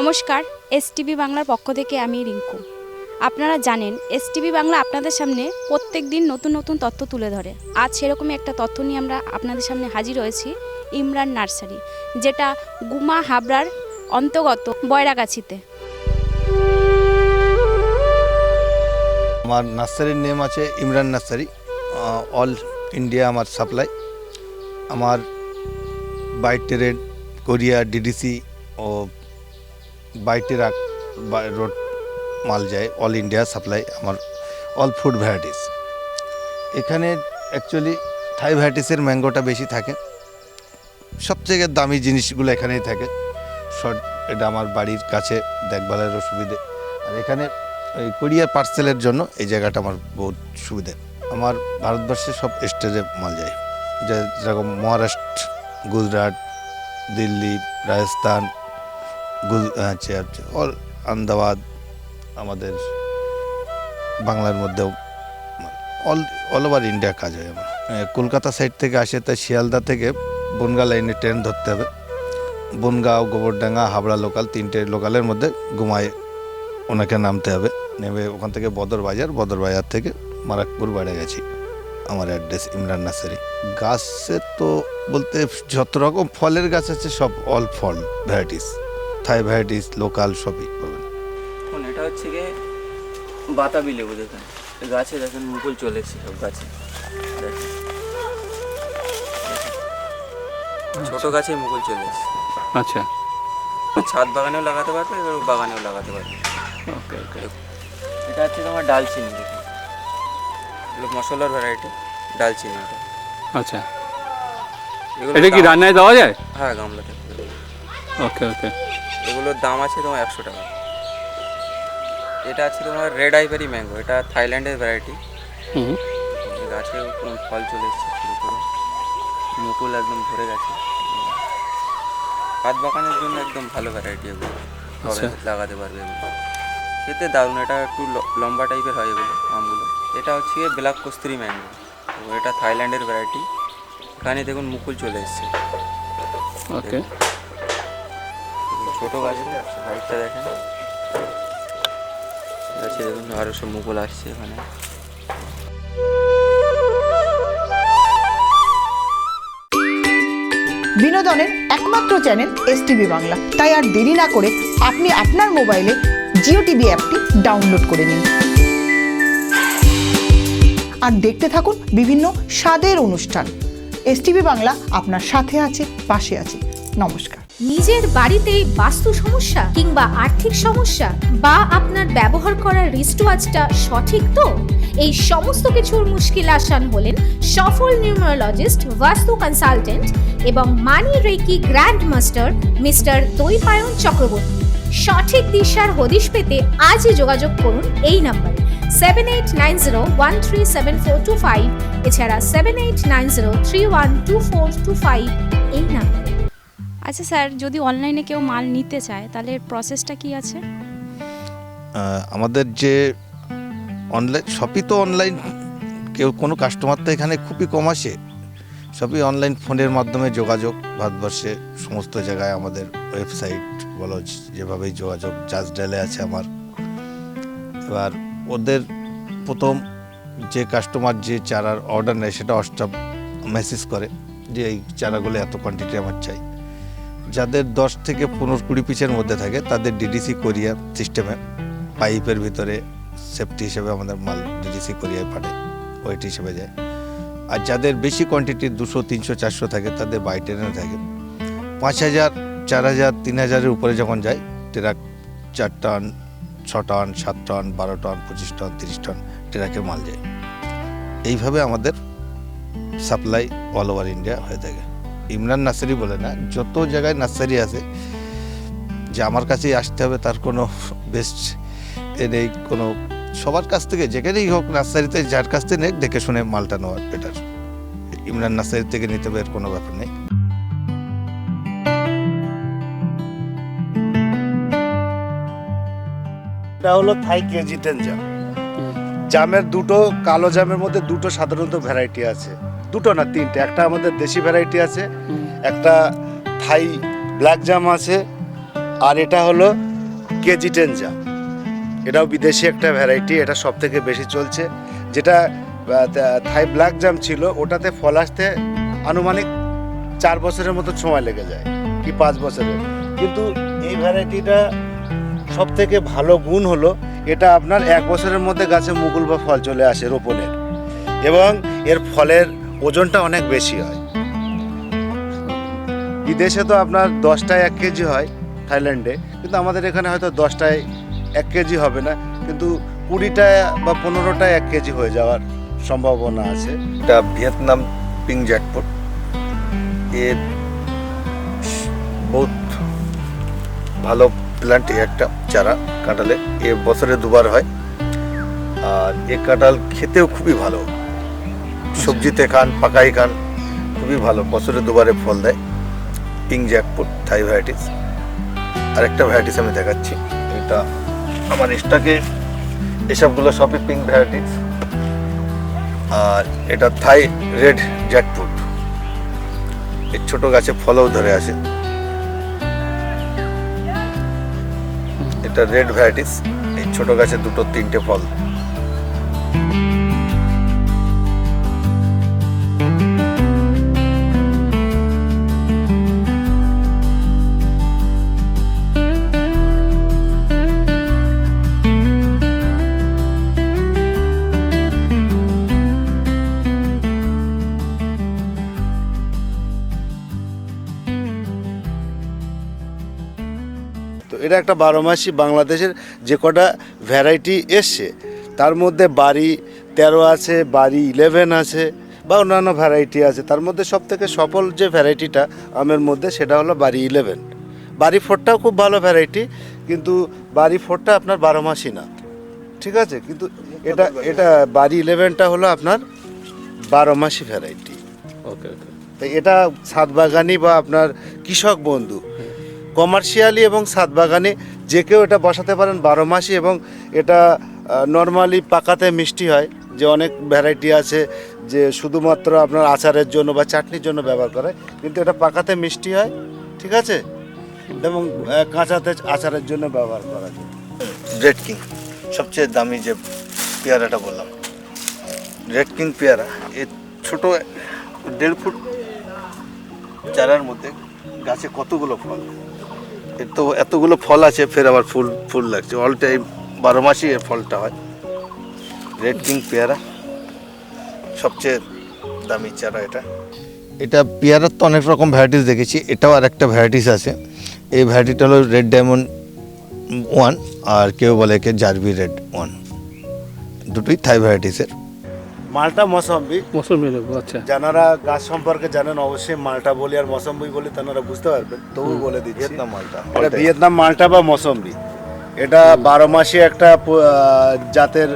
নমস্কার, এসটিভি বাংলার পক্ষ থেকে আমি রিঙ্কু। আপনারা জানেন এসটিভি বাংলা আপনাদের সামনে প্রত্যেক দিন নতুন নতুন তথ্য তুলে ধরে। আজ সেরকমই একটা তথ্য নিয়ে আমরা আপনাদের সামনে হাজির হয়েছি, ইমরান নার্সারি, যেটা গুমা হাবড়ার অন্তর্গত বয়রাগাছিতে। আমার নার্সারির নেম আছে ইমরান নার্সারি। অল ইন্ডিয়া আমার সাপ্লাই। আমার বাই ট্রেড, কোরিয়া, ডিডিসি ও বাই ট্রাক রোড মাল যায়। অল ইন্ডিয়া সাপ্লাই আমার অল ফুড ভ্যারাইটিস। এখানে অ্যাকচুয়ালি থাই ভ্যারাইটিসের ম্যাঙ্গোটা বেশি থাকে। সবথেকে দামি জিনিসগুলো এখানেই থাকে। এটা আমার বাড়ির কাছে দেখভালের সুবিধে। আর এখানে এই কোরিয়ার পার্সেলের জন্য এই জায়গাটা আমার বহুত সুবিধে। আমার ভারতবর্ষের সব স্টেটে মাল যায়, যেরকম মহারাষ্ট্র, গুজরাট, দিল্লি, রাজস্থান, অল আহমেদাবাদ, আমাদের বাংলার মধ্যেও অল ওভার ইন্ডিয়া কাজ হয় আমার। কলকাতা সাইড থেকে আসে, তাই শিয়ালদা থেকে বনগাঁ লাইনে ট্রেন ধরতে হবে। বনগাঁও, গোবরডাঙ্গা, হাবড়া লোকাল, তিনটে লোকালের মধ্যে ঘুমায় ওনাকে নামতে হবে। নেমে ওখান থেকে বদরবাজার থেকে মারাকপুর বাইরে গেছি। আমার অ্যাড্রেস ইমরান নার্সারি। গাছের তো বলতে যত রকম ফলের গাছ আছে সব অল ফল ভ্যারাইটিস, থাই ভ্যারাইটিস, লোকাল সবই পাবেন। এটা হচ্ছে গিয়ে বাতাবি লেবু। দেখেন গাছে, দেখেন মুকুল চলে এসেছে সব গাছে। ছোট গাছে মুকুল চলে এসেছে। আচ্ছা, ছাদ বাগানেও লাগাতে পারবে, এবার বাগানেও লাগাতে পারবে। ওকে ওকে। এটা হচ্ছে তোমার ডালচিনি। দেখুন এগুলো মশলার ভ্যারাইটি, ডালচিনি এটা। আচ্ছা, এটা কি রান্নায় দেওয়া যায়? হ্যাঁ, গামলাতে। ওকে ওকে। এগুলোর দাম আছে তোমার 100 টাকা। এটা আছে তোমার রেড আইভারি ম্যাঙ্গো। এটা থাইল্যান্ডের ভ্যারাইটি। গাছে ফল চলে এসেছে, ছোটো ছোটো মুকুল একদম ভরে গেছে। হাত বাগানের জন্য একদম ভালো ভ্যারাইটি। এগুলো লাগাতে পারবে। এগুলো খেতে দারুণ। এটা একটু লম্বা টাইপের হয় এগুলো আমগুলো। এটা হচ্ছে ব্ল্যাক কস্তুরি ম্যাঙ্গো। এটা থাইল্যান্ডের ভ্যারাইটি। এখানে দেখুন মুকুল চলে এসছে। ওকে, ছোটো গাছে হাইটটা দেখেন। গাছে দেখুন আরও সব মুকুল আসছে এখানে। বিনোদনের একমাত্র চ্যানেল এসটিভি বাংলা। তাই আর দেরি না করে আপনি আপনার মোবাইলে জিও টিভি অ্যাপটি ডাউনলোড করে নিন আর দেখতে থাকুন বিভিন্ন স্বাদের অনুষ্ঠান। এসটিভি বাংলা আপনার সাথে আছে, পাশে আছে। নমস্কার। নিজের বাড়িতে বাস্তু সমস্যা কিংবা আর্থিক সমস্যা, বা আপনার ব্যবহার করা রিস্টওয়াচটা সঠিক তো? এই সমস্ত কিছুর মুশকিল আসান হলেন সফল নিউমারোলজিস্ট, বাস্তু কনসালটেন্ট এবং money reiki grand master mister Dwaipayan Chakraborty. সঠিক দিশার হদিশ পেতে আজই যোগাযোগ করুন এই নাম্বারে 7890137425, এছাড়া 7890312425 এই নাম্বারে। আচ্ছা স্যার, যদি অনলাইনে কেউ মাল নিতে চায় তাহলে প্রসেসটা কি আছে? আমাদের যে অনলাইন সবই তো অনলাইন। কেউ কোনো কাস্টমার তো এখানে খুবই কম আসে। সবই অনলাইন, ফোনের মাধ্যমে যোগাযোগ। ভারতবর্ষে সমস্ত জায়গায় আমাদের ওয়েবসাইট বলো, যেভাবেই যোগাযোগ। জাস্ট ডায়ালে আছে আমার। এবার ওদের প্রথম যে কাস্টমার যে চারার অর্ডার নেয় সেটা হোয়াটসঅ্যাপ মেসেজ করে যে এই চারাগুলো এত কোয়ান্টিটি আমার চাই। যাদের 10 থেকে 15-20 পিসের মধ্যে থাকে তাদের ডিডিসি কোরিয়ার সিস্টেমে পাইপের ভিতরে সেফটি হিসেবে আমাদের মাল ডিডিসি কোরিয়ায় পাঠায়, ওয়েট হিসেবে যায়। আর যাদের বেশি কোয়ান্টিটি 200, 300, 400 থাকে তাদের বাই ট্রেনে থাকে। 5000, 4000, 3000-এর উপরে যখন যায় truck 4 ton, 6 ton, 7 ton, 12 ton, 25 ton, 30 ton ট্রাকে মাল যায়। এইভাবে আমাদের সাপ্লাই অল ওভার ইন্ডিয়া হয়ে থাকে। ইমরান নার্সারি বলে না, যত জায়গায় নার্সারি আছে যে আমার কাছেই আসতে হবে তার কোনো বেস্ট নেই। কোনো সবার কাছ থেকে যেখানেই হোক নার্সারিতে যার কাছ থেকে নেই দেখে শুনে মালটা নেওয়ার বেটার। ইমরান নার্সারি থেকে নিতে হবে, এর কোনো ব্যাপার নেই। এটা হলো থাই কেজিটেন জাম। জামের দুটো, কালো জামের মধ্যে দুটো সাধারণত ভ্যারাইটি আছে। দুটো না, তিনটে। একটা আমাদের দেশি ভ্যারাইটি আছে, একটা থাই ব্ল্যাক জাম আছে, আর এটা হলো কেজি টেনজা, এটাও বিদেশি একটা ভ্যারাইটি, এটা সব থেকে বেশি চলছে। যেটা থাই ব্ল্যাক জাম ছিল, ওটাতে ফল আসতে আনুমানিক 4 বছরের মতো সময় লেগে যায় কি 5 বছরের। কিন্তু এই ভ্যারাইটিটা সব থেকে ভালো গুণ হলো এটা আপনার 1 বছরের মধ্যে গাছে মুকুল বা ফল চলে আসে রোপণের, এবং এর ফলের ওজনটা অনেক বেশি হয়। বিদেশে তো আপনার 10টায় 1 কেজি হয় থাইল্যান্ডে, কিন্তু আমাদের এখানে হয়তো 10টায় 1 কেজি হবে না, কিন্তু 20টায় বা 15টায় 1 কেজি হয়ে যাওয়ার সম্ভাবনা আছে। এটা ভিয়েতনাম পিং জ্যাকফ্রুট, এর বহুত ভালো প্ল্যান্ট, একটা চারা কাঁঠালে, এ বছরে 2বার হয়। আর এ কাঁঠাল খেতেও খুবই ভালো, সবজিতে খান, পাকাই খান, খুবই ভালো, বছরে 2বারে ফল দেয়। পিং জ্যাকফ্রুট থাই ভ্যারাইটিস। আরেকটা ভ্যারাইটিস আমি দেখাচ্ছি, এটা আমার স্টকে এসবগুলো সবই পিং ভ্যারাইটিস। আর এটা থাই রেড জ্যাকফ্রুট, এর ছোট গাছে ফলও ধরে আসে। এটা রেড ভ্যারাইটিস, এই ছোট গাছে 2-3টে ফল। তো এটা একটা 12 মাসি বাংলাদেশের যে কটা ভ্যারাইটি এসছে তার মধ্যে বাড়ি 13 আছে, বাড়ি 11 আছে, বা অন্যান্য ভ্যারাইটি আছে। তার মধ্যে সব থেকে সফল যে ভ্যারাইটিটা আমের মধ্যে সেটা হলো বাড়ি 11। বাড়ি 4টাও খুব ভালো ভ্যারাইটি, কিন্তু বাড়ি 4টা আপনার 12 মাসি না, ঠিক আছে। কিন্তু এটা বাড়ি 11টা হলো আপনার 12 মাসি ভ্যারাইটি। ওকে ওকে। তো এটা ছাদ বাগানি বা আপনার কৃষক বন্ধু, কমার্শিয়ালি এবং ছাদ বাগানে যে কেউ এটা বসাতে পারেন 12 মাসই। এবং এটা নর্মালি পাকাতে মিষ্টি হয়, যে অনেক ভ্যারাইটি আছে যে শুধুমাত্র আপনার আচারের জন্য বা চাটনির জন্য ব্যবহার করে, কিন্তু এটা পাকাতে মিষ্টি হয়, ঠিক আছে, এবং কাঁচাতে আচারের জন্য ব্যবহার করা যায়। রেড কিং সবচেয়ে দামি যে পেয়ারাটা বললাম, রেড কিং পেয়ারা, এর ছোট 1.5 ফুট চারার মধ্যে গাছে কতগুলো ফল, এর তো এতগুলো ফল আছে, ফের আবার ফুল লাগছে, অল টাইম 12 মাসই এর ফলটা হয়। রেড কিং পেয়ারা সবচেয়ে দামি চারা এটা। এটা পেয়ারার তো অনেক রকম ভ্যারাইটিস দেখেছি, এটাও আর একটা ভ্যারাইটিস আছে। এই ভ্যারাইটিটা হলো রেড ডায়মন্ড 1, আর কেউ বলে একে জারবি রেড 1, দুটোই থাই ভ্যারাইটিসের। মালটা মৌসম্বি, মৌসুমি লেবু, আচ্ছা। যারা গাছ সম্পর্কে জানেন অবশ্যই মালটা বলি আর মৌসম্বি বলি তারা বুঝতে পারবেন, তবু বলে দিচ্ছি। ভিয়েতনাম মালটা, এটা ভিয়েতনাম মালটা বা মৌসম্বি। এটা 12 মাসে একটা জাতের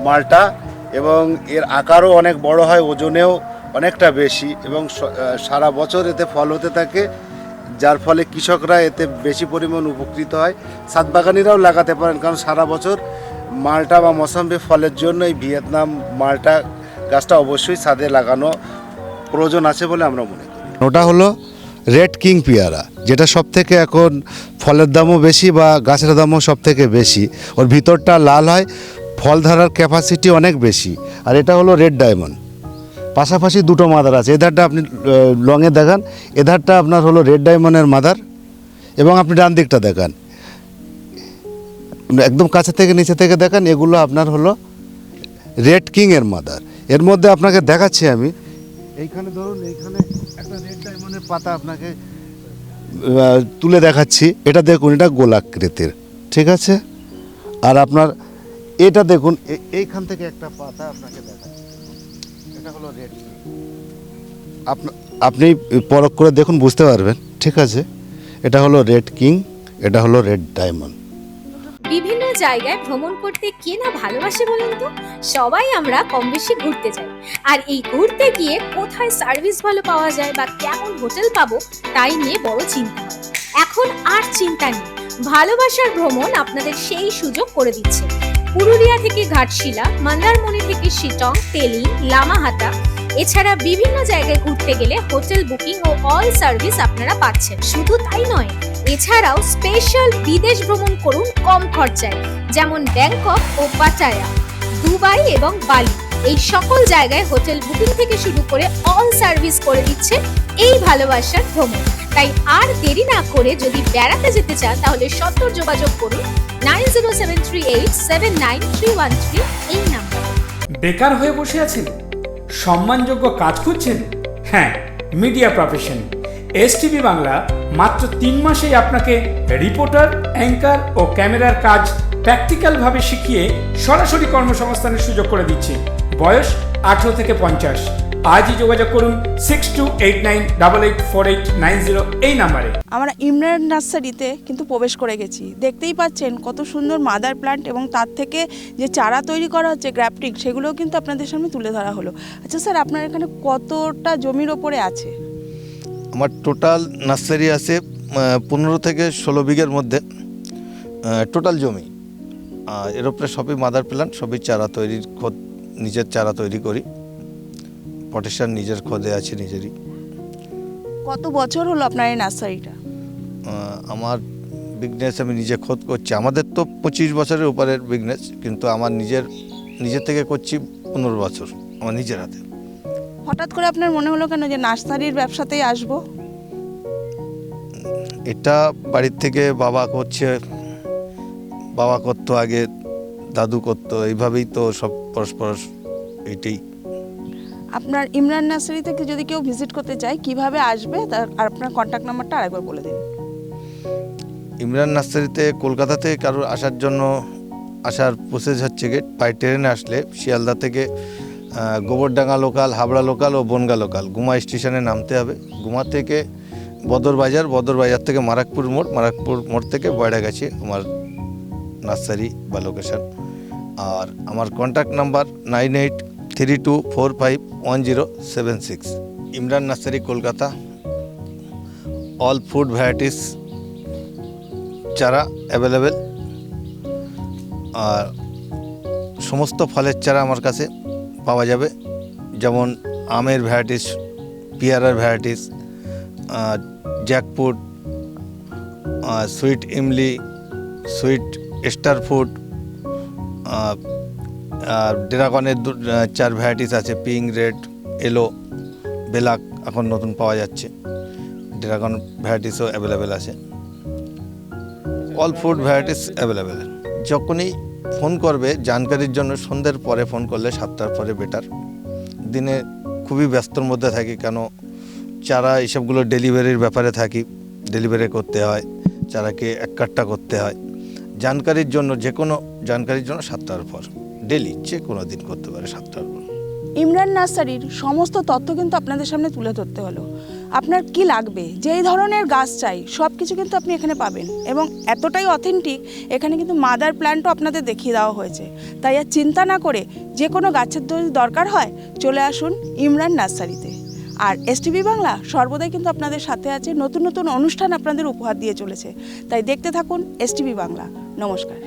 মালটা, এবং এর আকারও অনেক বড় হয়, ওজনেও অনেকটা বেশি, এবং সারা বছর এতে ফল হতে থাকে, যার ফলে কৃষকরা এতে বেশি পরিমাণ উপকৃত হয়। ছাদ বাগানিরাও লাগাতে পারেন, কারণ সারা বছর মালটা বা মৌসম্বি ফলের জন্য এই ভিয়েতনাম মালটা গাছটা অবশ্যই ছাদে লাগানো প্রয়োজন আছে বলে আমরা মনে করি। ওটা হলো রেড কিং পেয়ারা, যেটা সব থেকে এখন ফলের দামও বেশি বা গাছের দামও সব থেকে বেশি। ওর ভিতরটা লাল হয়, ফল ধরার ক্যাপাসিটি অনেক বেশি। আর এটা হলো রেড ডায়মন্ড, পাশাপাশি দুটো মাদার আছে। এধারটা আপনি লংয়ে দেখান, এধারটা আপনার হলো রেড ডায়মন্ডের মাদার, এবং আপনি ডান দিকটা দেখান, একদম কাছে থেকে নিচে থেকে দেখান, এগুলো আপনার হলো রেড কিং এর মাদার। এর মধ্যে আপনাকে দেখাচ্ছি আমি, এইখানে ধরুন, এইখানে একটা রেড ডায়মন্ডের পাতা আপনাকে তুলে দেখাচ্ছি। এটা দেখুন, এটা গোলাকৃতির, ঠিক আছে। আর আপনার এটা দেখুন, এইখান থেকে একটা পাতা আপনাকে দেখাচ্ছি, এটা হলো রেড কিং। আপনি পরখ করে দেখুন, বুঝতে পারবেন, ঠিক আছে। এটা হলো রেড কিং, এটা হলো রেড ডায়মন্ড। বিভিন্ন জায়গায় ভ্রমণ করতে কে না ভালোবাসে বলুন তো? সবাই আমরা কম বেশি ঘুরতে যাই, আর এই ঘুরতে গিয়ে কোথায় সার্ভিস ভালো পাওয়া যায় বা কেমন হোটেল পাবো তাই নিয়ে বড় চিন্তা হয়। এখন আর চিন্তা নেই, ভালোবাসার ভ্রমণ আপনাদের সেই সুযোগ করে দিচ্ছে। পুরুলিয়া থেকে ঘাটশিলা, মন্দারমণি থেকে শিটং, তেলি, লামাহাটা, এছাড়া বিভিন্ন জায়গায় ঘুরতে গেলে হোটেল বুকিং ও অল সার্ভিস আপনারা পাচ্ছেন। শুধু তাই নয়, এছাড়াও স্পেশাল বিদেশ ভ্রমণ করুন কম খরচায়, যেমন ব্যাংকক ও পাটায়া, দুবাই এবং বালি। এই সকল জায়গায় হোটেল বুকিং থেকে শুরু করে অল সার্ভিস করে দিচ্ছে এই ভালোবাসার ভ্রমণ। তাই আর দেরি না করে যদি বেড়াতে যেতে চান তাহলে সত্বর যোগাযোগ করুন 9073879313 এই নাম্বারে। বেকার হয়ে বসে আছেন? সম্মানযোগ্য কাজ খুঁজছেন? হ্যাঁ, মিডিয়া প্রফেশন এসটিভি বাংলা মাত্র 3 মাসেই আপনাকে রিপোর্টার, অ্যাঙ্কার ও ক্যামেরার কাজ প্র্যাকটিক্যালভাবে শিখিয়ে সরাসরি কর্মসংস্থানের সুযোগ করে দিচ্ছে। বয়স 18 থেকে 50। আজই যোগাযোগ করুন 6289884890 এই নাম্বারে। আমরা ইমরান নার্সারিতে কিন্তু প্রবেশ করে গেছি। দেখতেই পাচ্ছেন কত সুন্দর মাদার প্ল্যান্ট এবং তার থেকে যে চারা তৈরি করা হচ্ছে গ্রাফটিং, সেগুলোও কিন্তু আপনাদের সামনে তুলে ধরা হলো। আচ্ছা স্যার, আপনার এখানে কতটা জমির ওপরে আছে? আমার টোটাল নার্সারি আছে 15 থেকে 16 বিঘের মধ্যে টোটাল জমি। এর উপরে সবই মাদার প্ল্যান্ট, সবই চারা তৈরির খোদ, নিজের চারা তৈরি করি। পটেশন নিজের খোদে আছে নিজেরই। কত বছর হলো আপনার এই নার্সারিটা? আমার বিজনেস আমি নিজে খোদ করছি। আমাদের তো 25 বছরের উপরের বিজনেস, কিন্তু আমার নিজের থেকে করছি 15 বছর আমার নিজের হাতে। হঠাৎ করে আপনার মনে হলো কেন যে নার্সারির ব্যবসাতেই আসবো? এটা বাড়ির থেকে বাবা করছে, বাবা করতো আগে, দাদু করতো, এইভাবেই তো সব পরস্পর এইটাই। আপনার ইমরান নার্সারি থেকে যদি কেউ ভিজিট করতে চায় কিভাবে আসবে, তার আর আপনার কন্ট্যাক্ট নাম্বারটা আরেকবার বলে দিন। ইমরান নার্সারিতে কলকাতা থেকে কারোর আসার প্রসেস হচ্ছে গিয়ে বাই ট্রেনে আসলে শিয়ালদা থেকে গোবরডাঙ্গা লোকাল, হাবড়া লোকাল ও বনগা লোকাল গুমা স্টেশনে নামতে হবে। গুমা থেকে বদরবাজার থেকে মারাকপুর মোড় থেকে বয়ডাগাছি আমার নার্সারি বা লোকেশন। আর আমার contact number 9832451076। Imran nursery Kolkata. All food varieties চারা অ্যাভেলেবেল, আর সমস্ত ফলের চারা আমার কাছে পাওয়া যাবে, যেমন আমের ভ্যারাইটিস, পেয়ারার ভ্যারাইটিস, জ্যাকফ্রুট, সুইট ইমলি, সুইট স্টার ফ্রুট, ড্রাগনের 4 ভ্যারাইটিস আছে, পিঙ্ক, রেড, এলো, বেলাক এখন নতুন পাওয়া যাচ্ছে। ড্রাগন ভ্যারাইটিসও অ্যাভেলেবেল আছে। All food varieties available. যখনই ফোন করবে জানকারির জন্য সন্ধ্যের পরে ফোন করলে, 7টার পরে বেটার। দিনে খুবই ব্যস্তর মধ্যে থাকি, কেন চারা এইসবগুলো ডেলিভারির ব্যাপারে থাকি, ডেলিভারি করতে হয়, চারাকে এক কাট্টা করতে হয়। জানকারির জন্য, যে কোনো জানকারির জন্য 7টার পর, ডেলি যে কোনো দিন করতে পারে 7টার পর। ইমরান নার্সারির সমস্ত তথ্য কিন্তু আপনাদের সামনে তুলে ধরতে হলো। আপনার কি লাগবে, যেই ধরনের গাছ চাই, সব কিছু কিন্তু আপনি এখানে পাবেন, এবং এতটাই অথেন্টিক, এখানে কিন্তু মাদার প্ল্যান্টও আপনাদের দেখিয়ে দেওয়া হয়েছে। তাই আর চিন্তা না করে যে কোনো গাছের যদি দরকার হয় চলে আসুন ইমরান নার্সারিতে। আর এসটিভি বাংলা সর্বদাই কিন্তু আপনাদের সাথে আছে, নতুন নতুন অনুষ্ঠান আপনাদের উপহার দিয়ে চলেছে। তাই দেখতে থাকুন এসটিভি বাংলা। নমস্কার।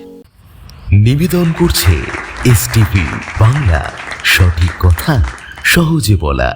নিবেদন করছে এসটিভি বাংলা, সঠিক কথা সহজে বলা।